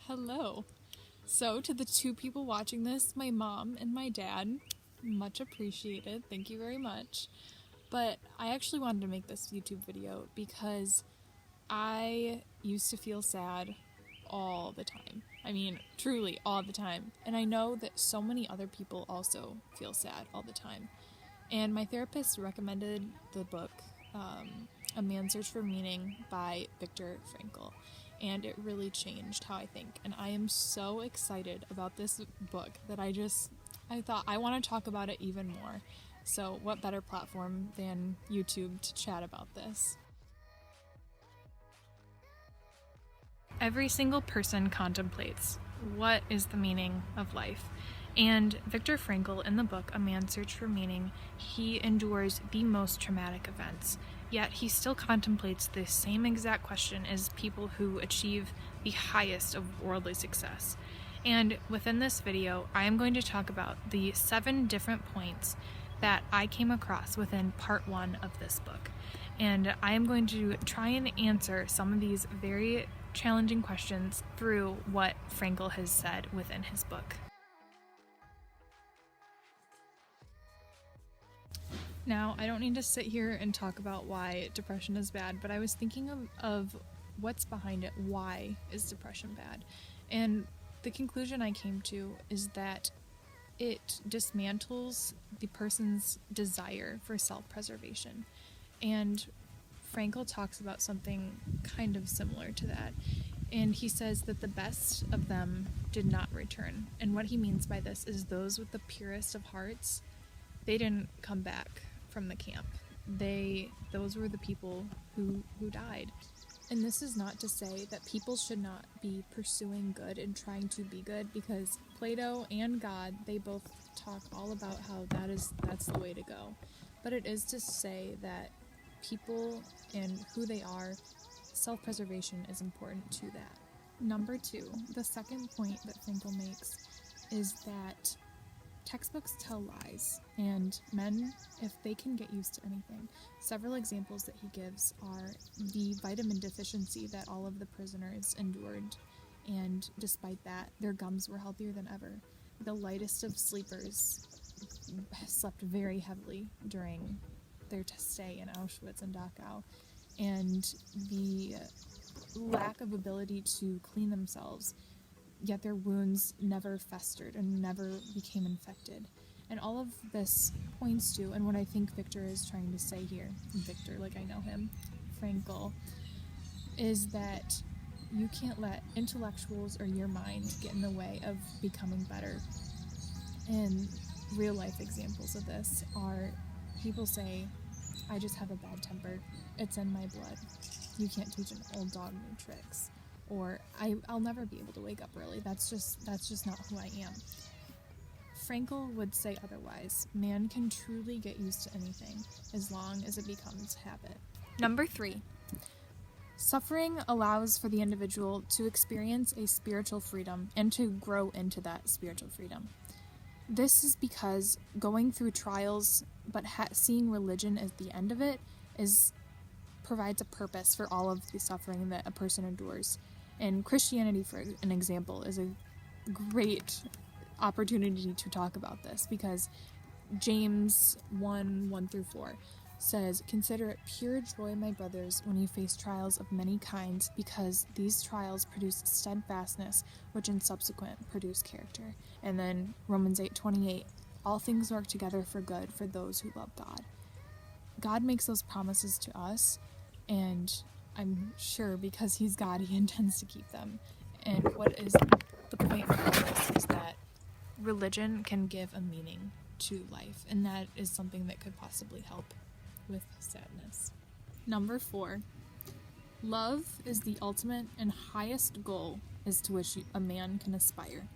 Hello. So, to the two people watching this, my mom and my dad, much appreciated. Thank you very much. But I actually wanted to make this YouTube video because I used to feel sad all the time. I mean, truly all the time. And I know that so many other people also feel sad all the time. And my therapist recommended the book, A Man's Search for Meaning by Viktor Frankl. And it really changed how I think. And I am so excited about this book that I thought I want to talk about it even more. So what better platform than YouTube to chat about this? Every single person contemplates, what is the meaning of life? And Viktor Frankl, in the book A Man's Search for Meaning, he endures the most traumatic events, yet he still contemplates the same exact question as people who achieve the highest of worldly success. And within this video, I am going to talk about the 7 different points that I came across within part 1 of this book. And I am going to try and answer some of these very challenging questions through what Frankl has said within his book. Now, I don't need to sit here and talk about why depression is bad, but I was thinking of what's behind it. Why is depression bad? And the conclusion I came to is that it dismantles the person's desire for self-preservation. And Frankl talks about something kind of similar to that. And he says that the best of them did not return. And what he means by this is those with the purest of hearts, they didn't come back from the camp. Those were the people who died. And this is not to say that people should not be pursuing good and trying to be good, because Plato and God, they both talk all about how that's the way to go. But it is to say that people and who they are, self-preservation is important to that. Number 2, the second point that Frankl makes is that textbooks tell lies, and men, if they can get used to anything. Several examples that he gives are the vitamin deficiency that all of the prisoners endured, and despite that, their gums were healthier than ever. The lightest of sleepers slept very heavily during their stay in Auschwitz and Dachau, and the lack of ability to clean themselves, yet their wounds never festered and never became infected. And all of this points to, and what I think Viktor is trying to say here, Viktor, like I know him, Frankl, is that you can't let intellectuals or your mind get in the way of becoming better. And real life examples of this are people say, I just have a bad temper, it's in my blood, you can't teach an old dog new tricks. Or I'll never be able to wake up early. That's just not who I am. Frankl would say otherwise. Man can truly get used to anything as long as it becomes habit. Number 3. Suffering allows for the individual to experience a spiritual freedom and to grow into that spiritual freedom. This is because going through trials but seeing religion as the end of it provides a purpose for all of the suffering that a person endures. And Christianity, for an example, is a great opportunity to talk about this, because James 1:1-4 says, "Consider it pure joy, my brothers, when you face trials of many kinds, because these trials produce steadfastness, which in subsequent produce character." And then Romans 8:28, "All things work together for good for those who love God." God makes those promises to us, and I'm sure because he's God, he intends to keep them. And what is the point of all this is that religion can give a meaning to life, and that is something that could possibly help with sadness. Number 4, love is the ultimate and highest goal as to which a man can aspire.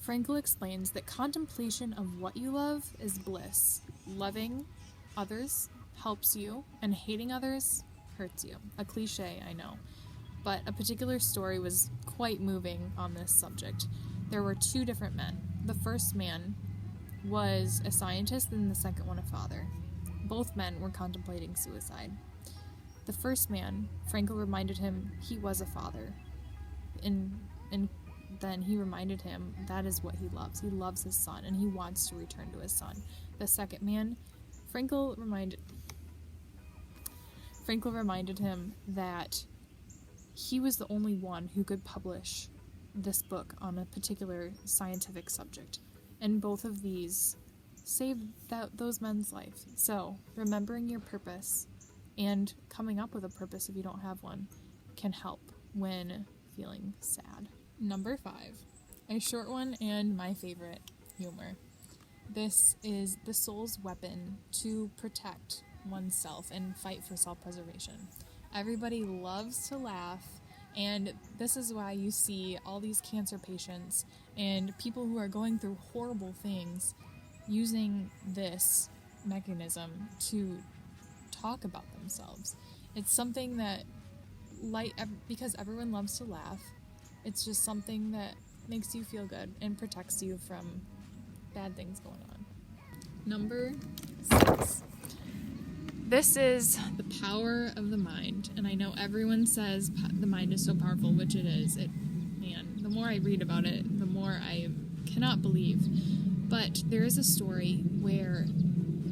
Frankl explains that contemplation of what you love is bliss. Loving others helps you, and hating others hurts you. A cliche, I know, but a particular story was quite moving on this subject. There were 2 different men. The first man was a scientist and the second one a father. Both men were contemplating suicide. The first man, Frankl reminded him he was a father. and then he reminded him that is what he loves. He loves his son, and he wants to return to his son. The second man, Frankl reminded him that he was the only one who could publish this book on a particular scientific subject. And both of these saved those men's lives. So, remembering your purpose and coming up with a purpose if you don't have one can help when feeling sad. Number 5. A short one and my favorite, humor. This is the soul's weapon to protect oneself and fight for self-preservation. Everybody loves to laugh, and this is why you see all these cancer patients and people who are going through horrible things using this mechanism to talk about themselves. It's something that, because everyone loves to laugh, it's just something that makes you feel good and protects you from bad things going on. Number 6. This is the power of the mind, and I know everyone says the mind is so powerful, which it is. Man, the more I read about it, the more I cannot believe. But there is a story where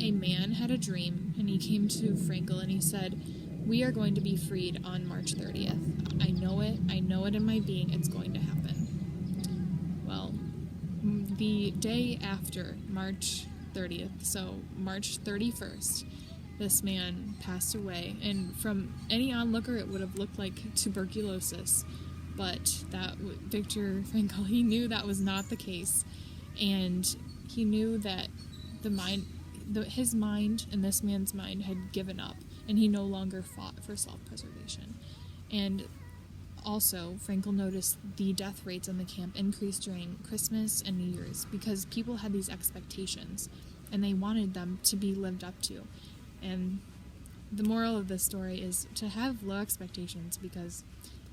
a man had a dream, and he came to Frankl and he said, "We are going to be freed on March 30th. I know it in my being, it's going to happen." Well, the day after March 30th, so March 31st, this man passed away, and from any onlooker it would have looked like tuberculosis, but Viktor Frankl, he knew that was not the case, and he knew that his mind and this man's mind had given up, and he no longer fought for self-preservation. And also, Frankl noticed the death rates in the camp increased during Christmas and New Year's because people had these expectations, and they wanted them to be lived up to. And the moral of this story is to have low expectations, because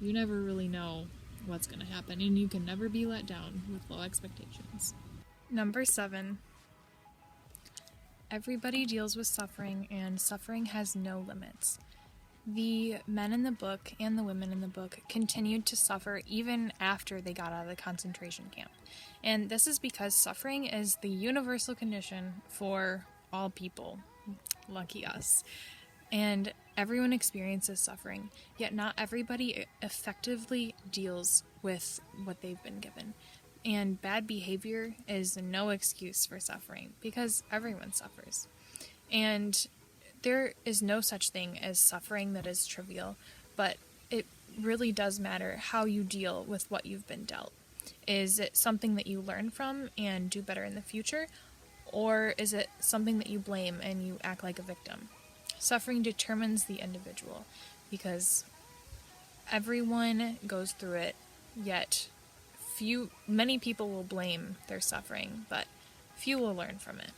you never really know what's going to happen, and you can never be let down with low expectations. Number 7. Everybody deals with suffering, and suffering has no limits. The men in the book and the women in the book continued to suffer even after they got out of the concentration camp. And this is because suffering is the universal condition for all people. Lucky us. And everyone experiences suffering, yet not everybody effectively deals with what they've been given. And bad behavior is no excuse for suffering, because everyone suffers. And there is no such thing as suffering that is trivial, but it really does matter how you deal with what you've been dealt. Is it something that you learn from and do better in the future? Or is it something that you blame and you act like a victim? Suffering determines the individual, because everyone goes through it, yet many people will blame their suffering, but few will learn from it.